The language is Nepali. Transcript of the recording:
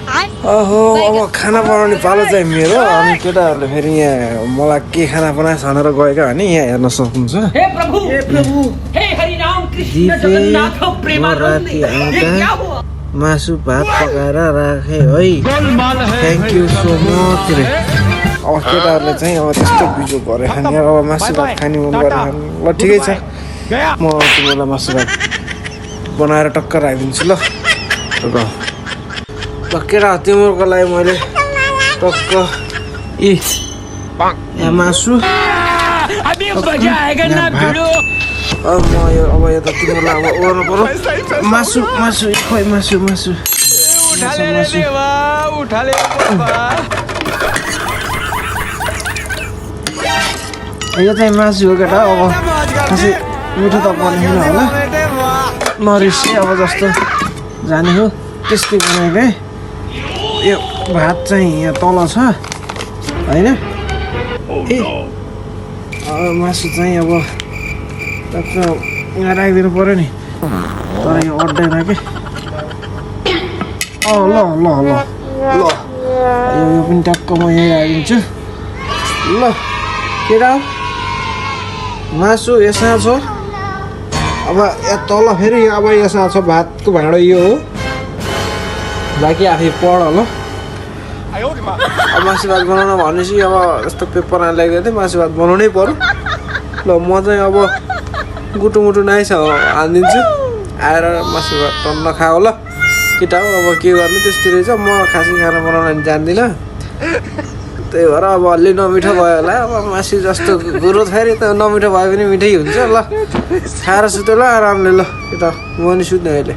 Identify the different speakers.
Speaker 1: ओहो अब खाना बनाउने पालो चाहिँ मेरो अनि केटाहरूले फेरि यहाँ मलाई के खाना बनाएछ भनेर गएका भने यहाँ हेर्न सक्नुहुन्छ
Speaker 2: हे प्रभु हे हरि राम कृष्ण जगन्नाथ प्रेमानंद
Speaker 1: राति आउँदा मासु भात पकाएर राखे है थ्याङ्क यू सो मच रे अब केटाहरूले चाहिँ अब त्यस्तो बिजो गरेर खाने अब मासु भात खाने मन गरेर खाने ल ठिकै छ म तिमीलाई मासु भात बनाएर टक्क राखिदिन्छु ल ल केटा तिमीहरूको लागि मैले टक्क यहाँ मासु अब म यो अब यो त तिमीहरूलाई अब ओर्नु पर्यो मासु मासु खोइ मासु मासु यो चाहिँ मासु हो केटा अब खासै मिठो त बनिएन होला नरिसी अब जस्तो जाने हो त्यस्तै बनाएको है यो भात चाहिँ यहाँ तल छ होइन ए मासु चाहिँ अब टक्क यहाँ राखिदिनु पऱ्यो नि तर यो अड्दैन के ल ल ल ल यो पनि टक्क म यहीँ राखिदिन्छु ल केटा मासु यसमा छ अब यहाँ तल फेरि अब यसमा छ भातको भाँडो यो हो बाँकी आफै पढ ल अब मासु भात बनाउन भनेपछि अब यस्तो पेपर हालिरहेको थिएँ मासु भात बनाउनै पर्यो ल म चाहिँ अब गुटुमुटु नाइस हालिदिन्छु आएर मासु भात टन्न खाऊ ल केटा हो अब के गर्नु त्यस्तै रहेछ म खासै खाना बनाउन जान्दिनँ त्यही भएर अब अलि नमिठो भयो होला अब मासु जस्तो गुरु थरी त नमिठो भयो भने मिठै हुन्छ ल खाएर सुत्यो ल आरामले ल केटा म नि सुत्ने अहिले